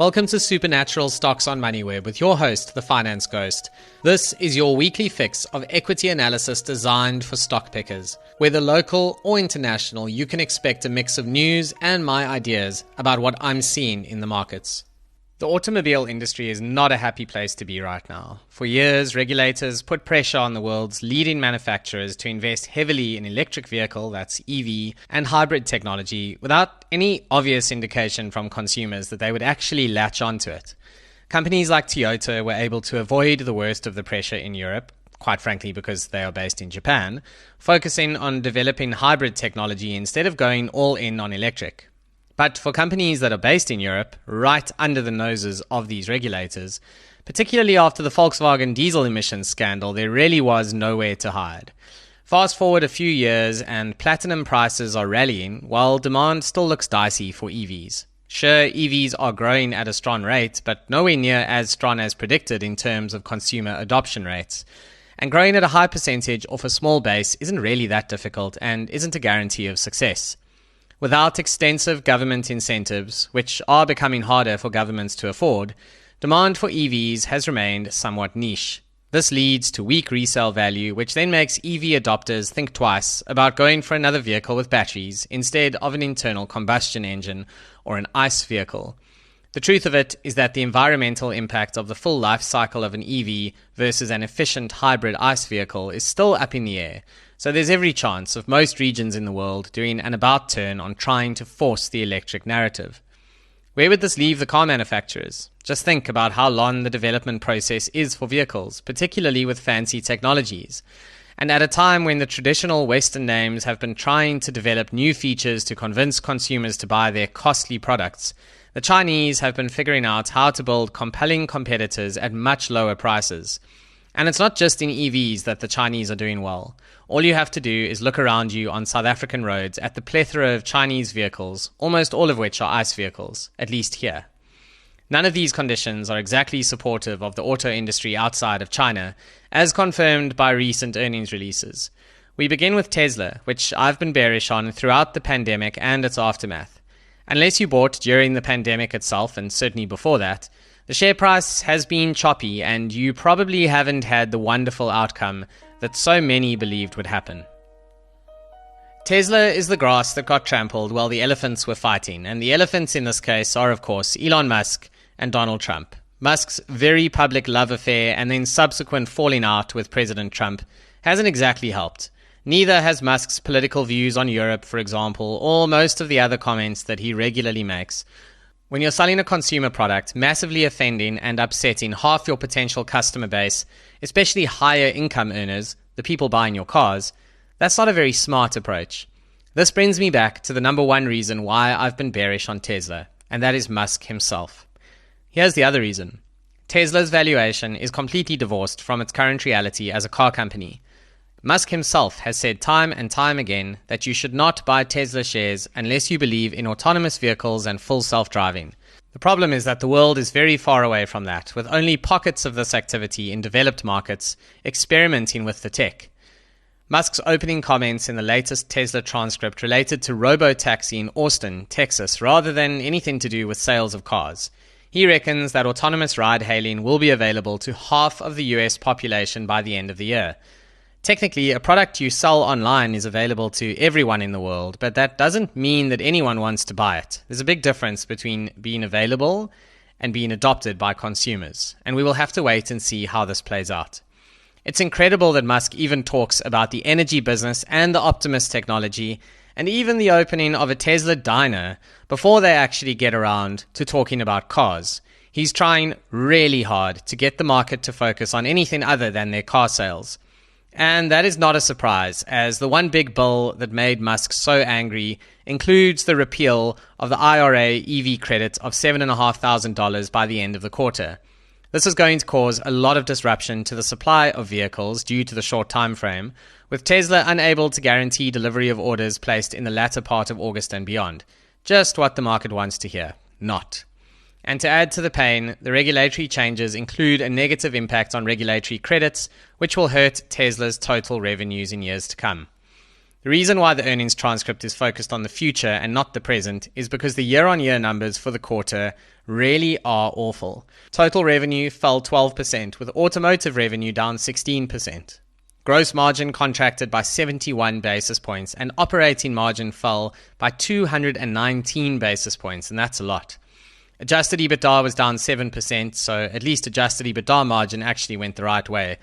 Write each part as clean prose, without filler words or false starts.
Welcome to Supernatural Stocks on Moneyweb with your host, the Finance Ghost. This is your weekly fix of equity analysis designed for stock pickers. Whether local or international, you can expect a mix of news and my ideas about what I'm seeing in the markets. The automobile industry is not a happy place to be right now. For years, regulators put pressure on the world's leading manufacturers to invest heavily in electric vehicle, that's EV, and hybrid technology without any obvious indication from consumers that they would actually latch onto it. Companies like Toyota were able to avoid the worst of the pressure in Europe, quite frankly because they are based in Japan, focusing on developing hybrid technology instead of going all in on electric. But for companies that are based in Europe, right under the noses of these regulators, particularly after the Volkswagen diesel emissions scandal, there really was nowhere to hide. Fast forward a few years and platinum prices are rallying, while demand still looks dicey for EVs. Sure, EVs are growing at a strong rate, but nowhere near as strong as predicted in terms of consumer adoption rates. And growing at a high percentage off a small base isn't really that difficult and isn't a guarantee of success. Without extensive government incentives, which are becoming harder for governments to afford, demand for EVs has remained somewhat niche. This leads to weak resale value, which then makes EV adopters think twice about going for another vehicle with batteries instead of an internal combustion engine or an ICE vehicle. The truth of it is that the environmental impact of the full life cycle of an EV versus an efficient hybrid ICE vehicle is still up in the air. So there's every chance of most regions in the world doing an about turn on trying to force the electric narrative. Where would this leave the car manufacturers? Just think about how long the development process is for vehicles, particularly with fancy technologies. And at a time when the traditional Western names have been trying to develop new features to convince consumers to buy their costly products, the Chinese have been figuring out how to build compelling competitors at much lower prices. And it's not just in EVs that the Chinese are doing well. All you have to do is look around you on South African roads at the plethora of Chinese vehicles, almost all of which are ICE vehicles, at least here. None of these conditions are exactly supportive of the auto industry outside of China, as confirmed by recent earnings releases. We begin with Tesla, which I've been bearish on throughout the pandemic and its aftermath. Unless you bought during the pandemic itself, and certainly before that, the share price has been choppy and you probably haven't had the wonderful outcome that so many believed would happen. Tesla is the grass that got trampled while the elephants were fighting, and the elephants in this case are of course Elon Musk and Donald Trump. Musk's very public love affair and then subsequent falling out with President Trump hasn't exactly helped. Neither has Musk's political views on Europe, for example, or most of the other comments that he regularly makes. When you're selling a consumer product, massively offending and upsetting half your potential customer base, especially higher income earners, the people buying your cars, that's not a very smart approach. This brings me back to the number one reason why I've been bearish on Tesla, and that is Musk himself. Here's the other reason. Tesla's valuation is completely divorced from its current reality as a car company. Musk himself has said time and time again that you should not buy Tesla shares unless you believe in autonomous vehicles and full self-driving. The problem is that the world is very far away from that, with only pockets of this activity in developed markets experimenting with the tech. Musk's opening comments in the latest Tesla transcript related to robo-taxi in Austin, Texas, rather than anything to do with sales of cars. He reckons that autonomous ride-hailing will be available to half of the US population by the end of the year. Technically, a product you sell online is available to everyone in the world, but that doesn't mean that anyone wants to buy it. There's a big difference between being available and being adopted by consumers, and we will have to wait and see how this plays out. It's incredible that Musk even talks about the energy business and the Optimus technology, and even the opening of a Tesla diner before they actually get around to talking about cars. He's trying really hard to get the market to focus on anything other than their car sales. And that is not a surprise, as the one big bill that made Musk so angry includes the repeal of the IRA EV credit of $7,500 by the end of the quarter. This is going to cause a lot of disruption to the supply of vehicles due to the short time frame, with Tesla unable to guarantee delivery of orders placed in the latter part of August and beyond. Just what the market wants to hear. Not. And to add to the pain, the regulatory changes include a negative impact on regulatory credits, which will hurt Tesla's total revenues in years to come. The reason why the earnings transcript is focused on the future and not the present is because the year-on-year numbers for the quarter really are awful. Total revenue fell 12%, with automotive revenue down 16%. Gross margin contracted by 71 basis points, and operating margin fell by 219 basis points, and that's a lot. Adjusted EBITDA was down 7%, so at least adjusted EBITDA margin actually went the right way.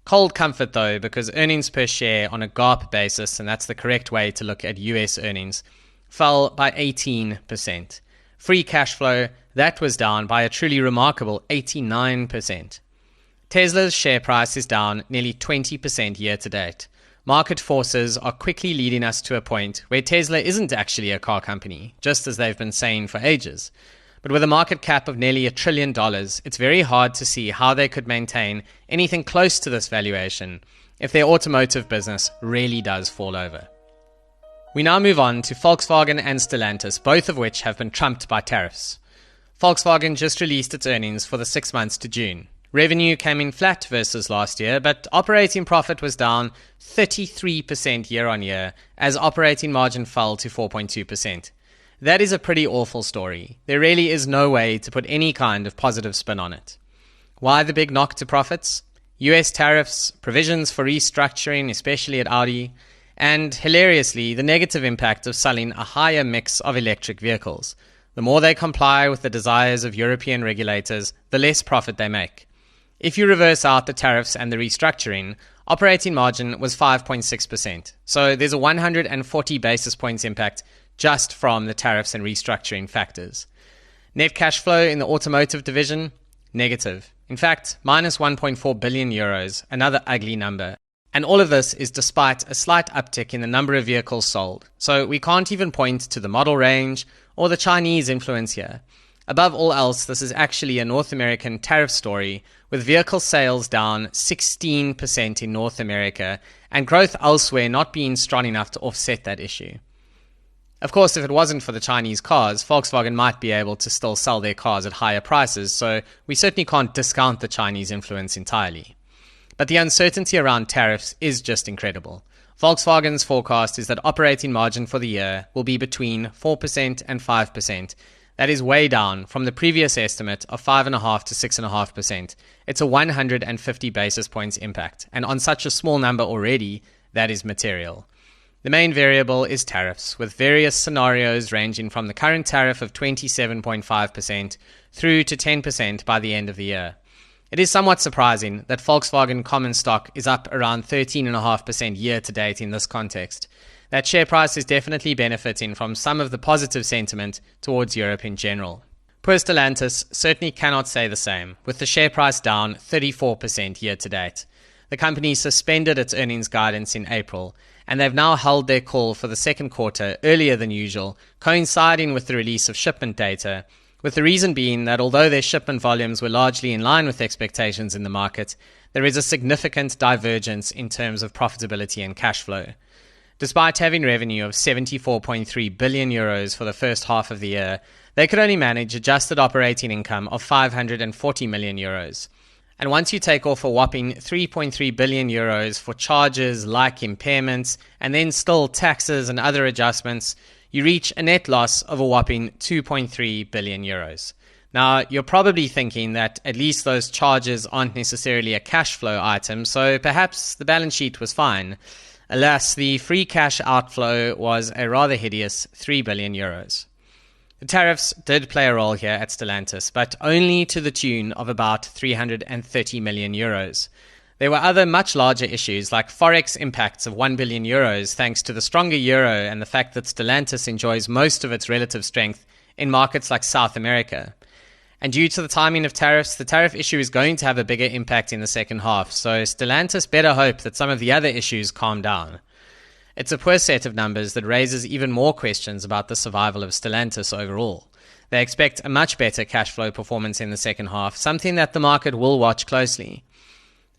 Cold comfort though, because earnings per share on a GAAP basis, and that's the correct way to look at US earnings, fell by 18%. Free cash flow, that was down by a truly remarkable 89%. Tesla's share price is down nearly 20% year to date. Market forces are quickly leading us to a point where Tesla isn't actually a car company, just as they've been saying for ages. But with a market cap of nearly $1 trillion, it's very hard to see how they could maintain anything close to this valuation if their automotive business really does fall over. We now move on to Volkswagen and Stellantis, both of which have been trumped by tariffs. Volkswagen just released its earnings for the 6 months to June. Revenue came in flat versus last year, but operating profit was down 33% year on year as operating margin fell to 4.2%. That is a pretty awful story. There really is no way to put any kind of positive spin on it. Why the big knock to profits? US tariffs, provisions for restructuring, especially at Audi, and hilariously, the negative impact of selling a higher mix of electric vehicles. The more they comply with the desires of European regulators, the less profit they make. If you reverse out the tariffs and the restructuring, operating margin was 5.6%. So there's a 140 basis points impact just from the tariffs and restructuring factors. Net cash flow in the automotive division, negative. In fact, minus 1.4 billion euros, another ugly number. And all of this is despite a slight uptick in the number of vehicles sold. So we can't even point to the model range or the Chinese influence here. Above all else, this is actually a North American tariff story, with vehicle sales down 16% in North America and growth elsewhere not being strong enough to offset that issue. Of course, if it wasn't for the Chinese cars, Volkswagen might be able to still sell their cars at higher prices, so we certainly can't discount the Chinese influence entirely. But the uncertainty around tariffs is just incredible. Volkswagen's forecast is that operating margin for the year will be between 4% and 5%. That is way down from the previous estimate of 5.5% to 6.5%. It's a 150 basis points impact, and on such a small number already, that is material. The main variable is tariffs, with various scenarios ranging from the current tariff of 27.5% through to 10% by the end of the year. It is somewhat surprising that Volkswagen common stock is up around 13.5% year to date in this context. That share price is definitely benefiting from some of the positive sentiment towards Europe in general. Poor Stellantis certainly cannot say the same, with the share price down 34% year to date. The company suspended its earnings guidance in April, and they've now held their call for the second quarter earlier than usual, coinciding with the release of shipment data, with the reason being that although their shipment volumes were largely in line with expectations in the market, there is a significant divergence in terms of profitability and cash flow. Despite having revenue of 74.3 billion euros for the first half of the year, they could only manage adjusted operating income of 540 million euros. And once you take off a whopping 3.3 billion euros for charges like impairments and then still taxes and other adjustments, you reach a net loss of a whopping 2.3 billion euros. Now, you're probably thinking that at least those charges aren't necessarily a cash flow item, so perhaps the balance sheet was fine. Alas, the free cash outflow was a rather hideous 3 billion euros. The tariffs did play a role here at Stellantis, but only to the tune of about 330 million euros. There were other much larger issues like forex impacts of 1 billion euros thanks to the stronger euro and the fact that Stellantis enjoys most of its relative strength in markets like South America. And due to the timing of tariffs, the tariff issue is going to have a bigger impact in the second half, so Stellantis better hope that some of the other issues calm down. It's a poor set of numbers that raises even more questions about the survival of Stellantis overall. They expect a much better cash flow performance in the second half, something that the market will watch closely.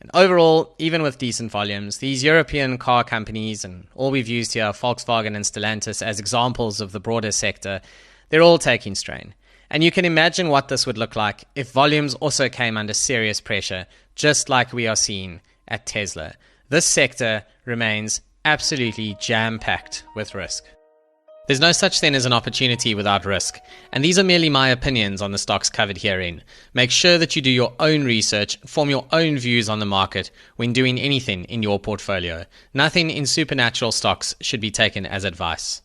And overall, even with decent volumes, these European car companies, and all we've used here are Volkswagen and Stellantis as examples of the broader sector, they're all taking strain. And you can imagine what this would look like if volumes also came under serious pressure, just like we are seeing at Tesla. This sector remains absolutely jam-packed with risk. There's no such thing as an opportunity without risk, and these are merely my opinions on the stocks covered herein. Make sure that you do your own research, form your own views on the market when doing anything in your portfolio. Nothing in supernatural stocks should be taken as advice.